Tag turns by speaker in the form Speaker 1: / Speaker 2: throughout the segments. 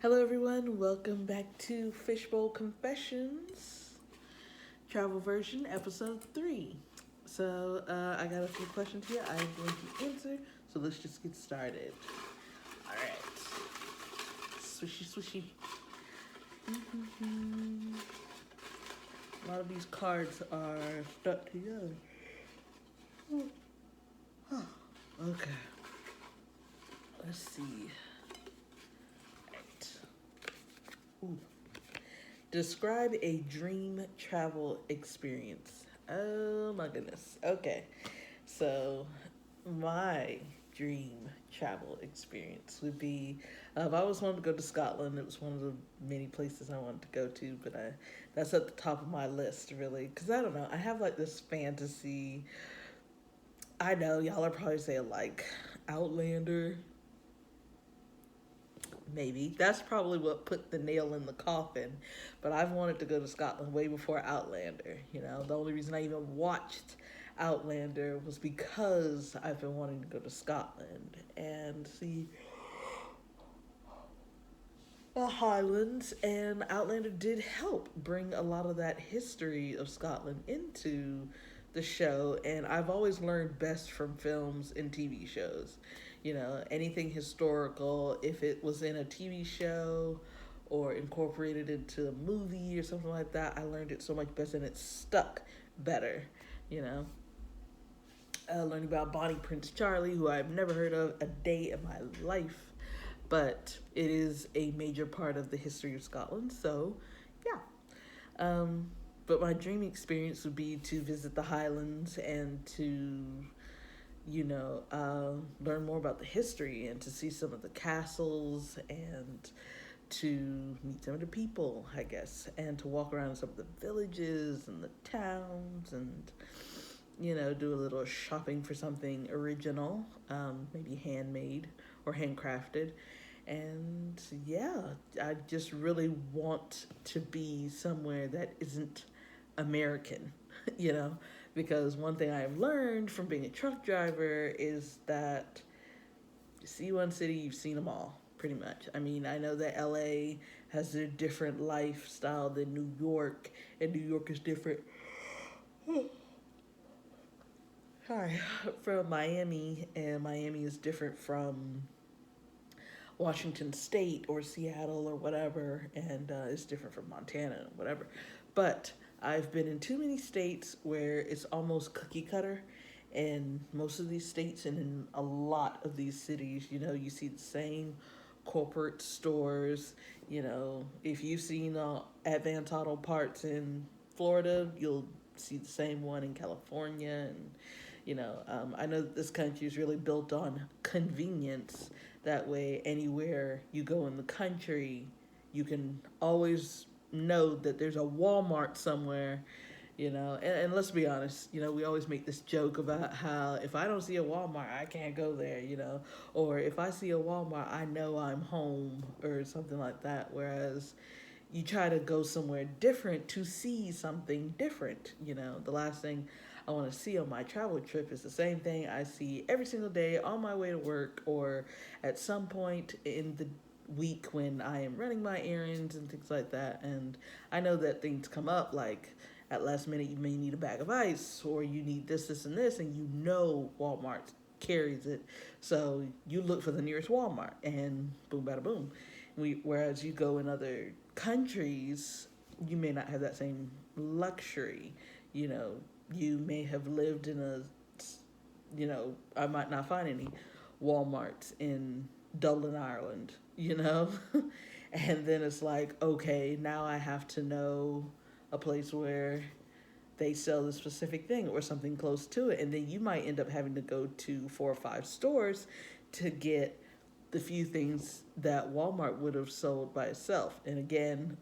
Speaker 1: Hello, everyone. Welcome back to Fishbowl Confessions, travel version, episode 3. I got a few questions here I'm going to answer, so let's just get started. All right. Swishy, swishy. A lot of these cards are stuck together. Okay. Let's see. Right. Ooh. Describe a dream travel experience. Oh my goodness. Okay. So, my dream travel experience would be I've always wanted to go to Scotland. It was one of the many places I wanted to go to, but that's at the top of my list, really. Because I don't know. I have like this fantasy. I know y'all are probably saying like Outlander. Maybe that's probably what put the nail in the coffin, but I've wanted to go to Scotland way before Outlander. The only reason I even watched Outlander was because I've been wanting to go to Scotland and see the Highlands, and Outlander did help bring a lot of that history of Scotland into the show. And I've always learned best from films and TV shows. Anything historical, if it was in a TV show or incorporated into a movie or something like that, I learned it so much better and it stuck better. You know, learning about Bonnie Prince Charlie, who I've never heard of a day in my life, but it is a major part of the history of Scotland. So, yeah. But my dream experience would be to visit the Highlands and to, learn more about the history and to see some of the castles and to meet some of the people, I guess, and to walk around some of the villages and the towns and, do a little shopping for something original, maybe handmade or handcrafted. And yeah, I just really want to be somewhere that isn't American, you know, because one thing I've learned from being a truck driver is that you see one city, you've seen them all, pretty much. I mean, I know that LA has a different lifestyle than New York, and New York is different. Sorry, from Miami, and Miami is different from Washington State or Seattle or whatever, and it's different from Montana and whatever. But I've been in too many states where it's almost cookie cutter. And most of these states and in a lot of these cities, you see the same corporate stores. If you've seen Advance Auto Parts in Florida, you'll see the same one in California. And, I know that this country is really built on convenience. That way, anywhere you go in the country, you can always know that there's a Walmart somewhere. And let's be honest, we always make this joke about how if I don't see a Walmart, I can't go there, or if I see a Walmart, I know I'm home or something like that. Whereas you try to go somewhere different to see something different. The last thing I want to see on my travel trip is the same thing I see every single day on my way to work or at some point in the week when I am running my errands and things like that. And I know that things come up like at last minute you may need a bag of ice or you need this, and this, and Walmart carries it. So you look for the nearest Walmart and boom, bada boom. Whereas you go in other countries, you may not have that same luxury. You may have lived in I might not find any Walmarts in Dublin, Ireland, and then it's like, okay, now I have to know a place where they sell the specific thing or something close to it. And then you might end up having to go to 4 or 5 stores to get the few things that Walmart would have sold by itself. And again,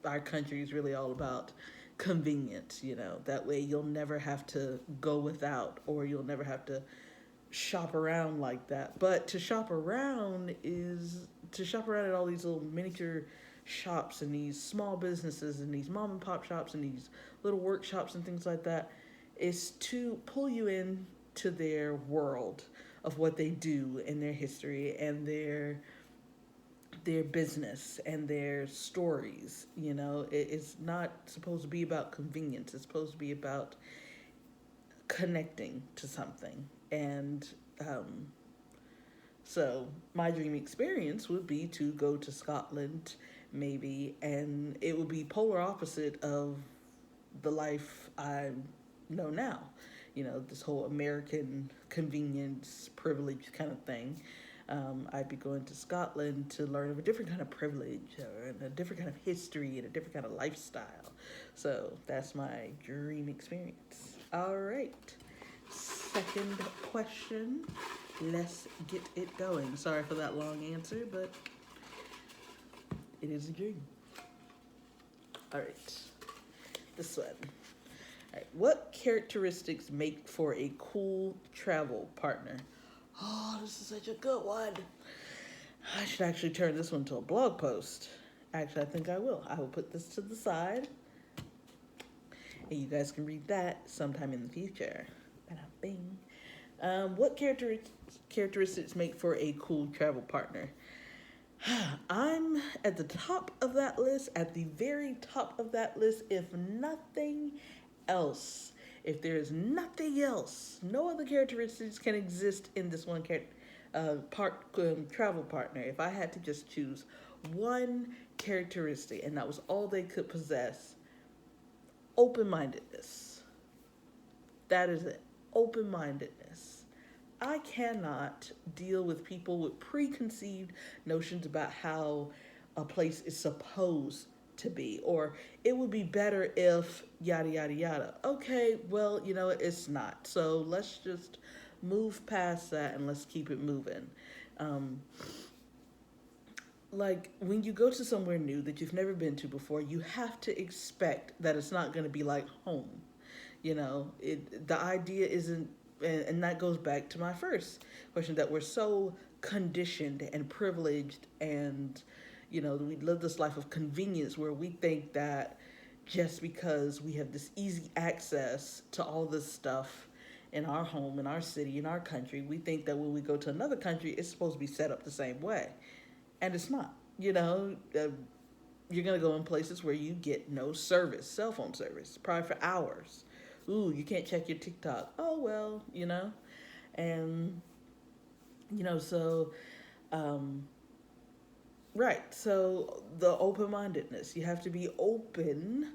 Speaker 1: our country is really all about convenience. That way you'll never have to go without or you'll never have to shop around like that. But to shop around at all these little miniature shops and these small businesses and these mom and pop shops and these little workshops and things like that is to pull you in to their world of what they do and their history and their their business and their stories. It's not supposed to be about convenience. It's supposed to be about connecting to something. And so my dream experience would be to go to Scotland, maybe, and it would be polar opposite of the life I know now. This whole American convenience, privilege kind of thing. I'd be going to Scotland to learn of a different kind of privilege and a different kind of history and a different kind of lifestyle. So that's my dream experience. All right. Second question. Let's get it going. Sorry for that long answer, but it is a dream. All right. This one. All right. What characteristics make for a cool travel partner? Oh, this is such a good one. I should actually turn this one to a blog post. Actually, I think I will. I will put this to the side. And you guys can read that sometime in the future. Bing. What characteristics make for a cool travel partner? I'm at the top of that list, at the very top of that list, if nothing else. If there is nothing else, no other characteristics can exist in this one travel partner. If I had to just choose one characteristic, and that was all they could possess, open-mindedness. That is it. Open-mindedness. I cannot deal with people with preconceived notions about how a place is supposed to be, or it would be better if yada yada yada. Okay, well, it's not. So let's just move past that and let's keep it moving. Like when you go to somewhere new that you've never been to before, you have to expect that it's not going to be like home. The idea isn't, and that goes back to my first question, that we're so conditioned and privileged, and we live this life of convenience where we think that just because we have this easy access to all this stuff in our home, in our city, in our country, we think that when we go to another country, it's supposed to be set up the same way. And it's not. You're going to go in places where you get no service, cell phone service, probably for hours. Ooh, you can't check your TikTok. Oh, well, And, so, right. So the open-mindedness, you have to be open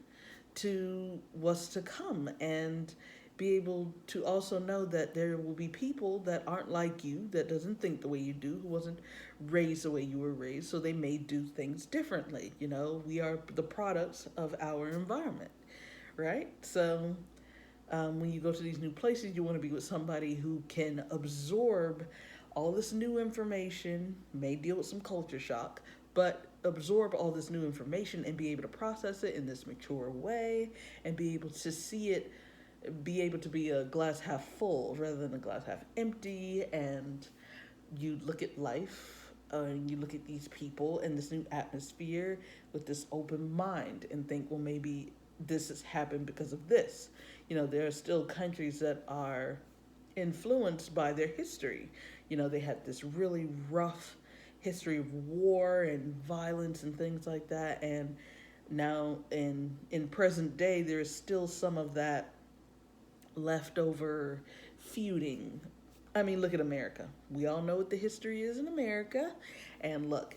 Speaker 1: to what's to come and be able to also know that there will be people that aren't like you, that doesn't think the way you do, who wasn't raised the way you were raised, so they may do things differently. We are the products of our environment, right? So when you go to these new places, you want to be with somebody who can absorb all this new information, may deal with some culture shock, but absorb all this new information and be able to process it in this mature way and be able to see it, be able to be a glass half full rather than a glass half empty. And you look at life and you look at these people and this new atmosphere with this open mind and think, well, maybe this has happened because of this. There are still countries that are influenced by their history. They had this really rough history of war and violence and things like that. And now in present day, there is still some of that leftover feuding. I mean, look at America. We all know what the history is in America. And look,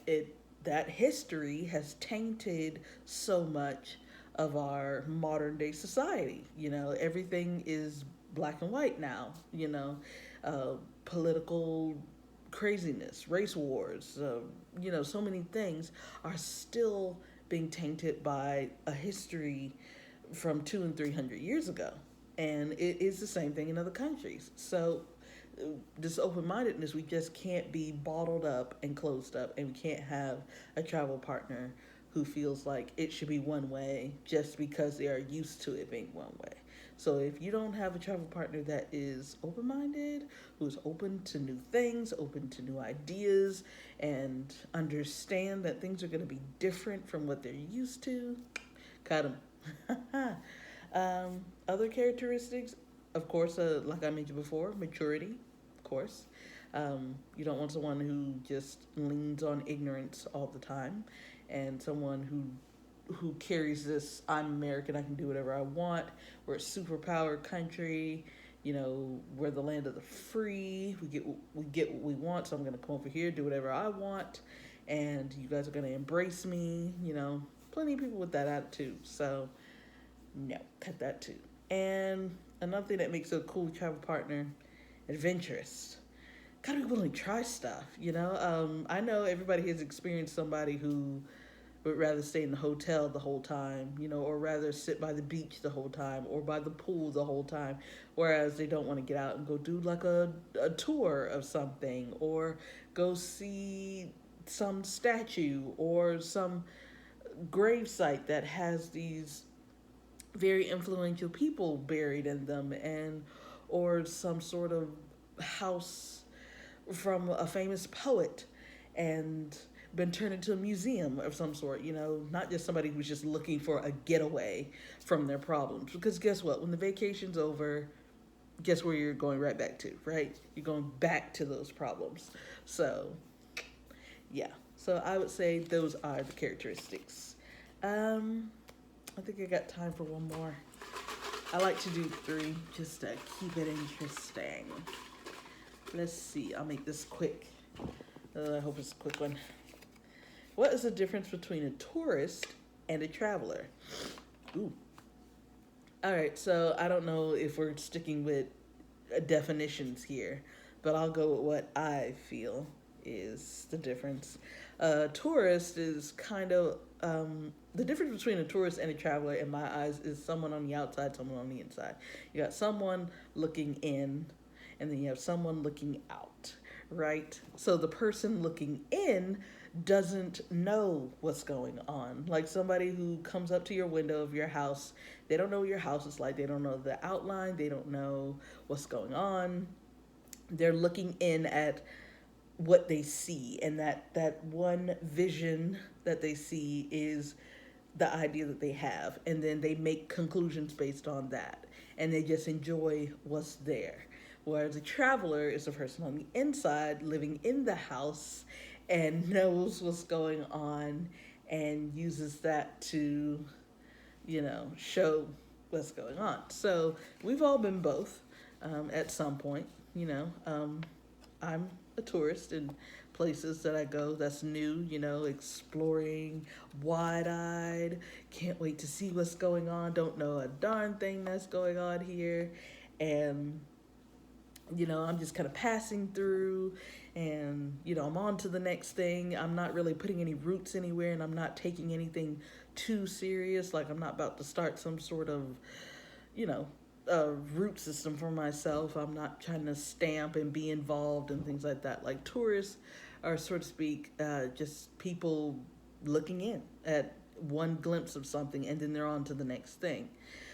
Speaker 1: that history has tainted so much of our modern day society. Everything is black and white now. Political craziness, race wars, so many things are still being tainted by a history from 200 and 300 years ago. And it is the same thing in other countries. So this open-mindedness, we just can't be bottled up and closed up, and we can't have a travel partner who feels like it should be one way just because they are used to it being one way. So if you don't have a travel partner that is open-minded, who's open to new things, open to new ideas, and understand that things are going to be different from what they're used to, cut them. Other characteristics, of course, like I mentioned before, maturity, of course. You don't want someone who just leans on ignorance all the time, and someone who carries this "I'm American, I can do whatever I want. We're a superpower country. You know, we're the land of the free. We get what we want. So I'm gonna come over here, do whatever I want, and you guys are gonna embrace me. You know, plenty of people with that attitude. So no, cut that too. And another thing that makes a cool travel partner, adventurous. Gotta be willing to try stuff. I know everybody has experienced somebody who would rather stay in the hotel the whole time, or rather sit by the beach the whole time or by the pool the whole time, whereas they don't want to get out and go do like a tour of something or go see some statue or some grave site that has these very influential people buried in them, and or some sort of house from a famous poet and been turned into a museum of some sort, not just somebody who's just looking for a getaway from their problems. Because guess what? When the vacation's over, guess where you're going right back to, right? You're going back to those problems. So, yeah. So I would say those are the characteristics. I think I got time for one more. I like to do 3 just to keep it interesting. Let's see. I'll make this quick. I hope it's a quick one. What is the difference between a tourist and a traveler? Ooh. All right, so I don't know if we're sticking with definitions here, but I'll go with what I feel is the difference. Tourist is kind of the difference between a tourist and a traveler, in my eyes, is someone on the outside, someone on the inside. You got someone looking in, and then you have someone looking out, right? So the person looking in doesn't know what's going on. Like somebody who comes up to your window of your house, they don't know what your house is like. They don't know the outline. They don't know what's going on. They're looking in at what they see, and that one vision that they see is the idea that they have, and then they make conclusions based on that, and they just enjoy what's there. Whereas a traveler is a person on the inside living in the house and knows what's going on and uses that to, show what's going on. So we've all been both at some point. I'm a tourist in places that I go that's new, exploring, wide-eyed, can't wait to see what's going on, don't know a darn thing that's going on here, and I'm just kind of passing through, and I'm on to the next thing. I'm not really putting any roots anywhere, and I'm not taking anything too serious. Like I'm not about to start some sort of root system for myself. I'm not trying to stamp and be involved and things like that. Like tourists are, so to speak, just people looking in at one glimpse of something, and then they're on to the next thing.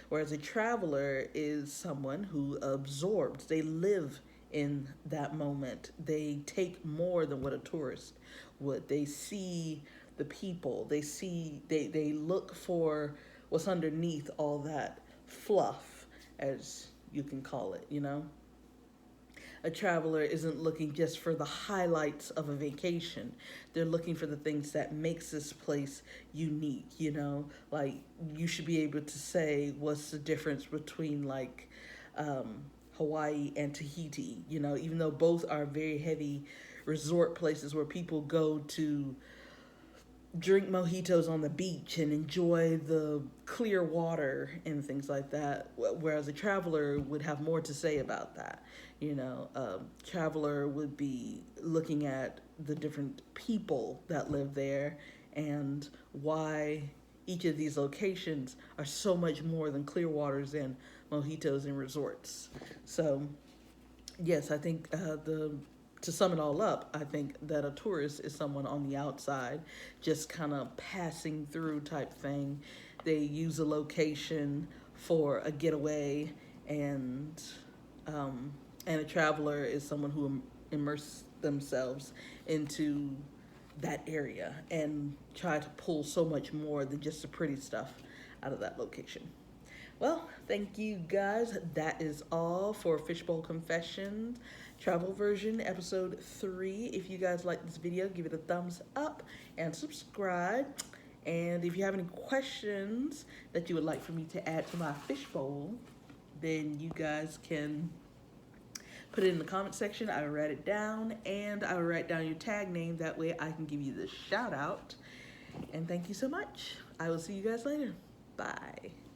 Speaker 1: Whereas a traveler is someone who absorbs. They live in that moment. They take more than what a tourist would. They see the people. They look for what's underneath all that fluff, as you can call it, A traveler isn't looking just for the highlights of a vacation. They're looking for the things that makes this place unique, Like you should be able to say what's the difference between like Hawaii and Tahiti, even though both are very heavy resort places where people go to drink mojitos on the beach and enjoy the clear water and things like that, whereas a traveler would have more to say about that. Traveler would be looking at the different people that live there and why each of these locations are so much more than clear waters and mojitos and resorts. So yes, I think to sum it all up, I think that a tourist is someone on the outside, just kind of passing through type thing. They use a location for a getaway, and a traveler is someone who immerses themselves into that area and try to pull so much more than just the pretty stuff out of that location. Well, thank you guys. That is all for Fishbowl Confessions. travel version, episode 3. If you guys like this video, give it a thumbs up and subscribe. And if you have any questions that you would like for me to add to my fishbowl, then you guys can put it in the comment section. I will write it down, and I will write down your tag name. That way I can give you the shout out. And thank you so much. I will see you guys later. Bye.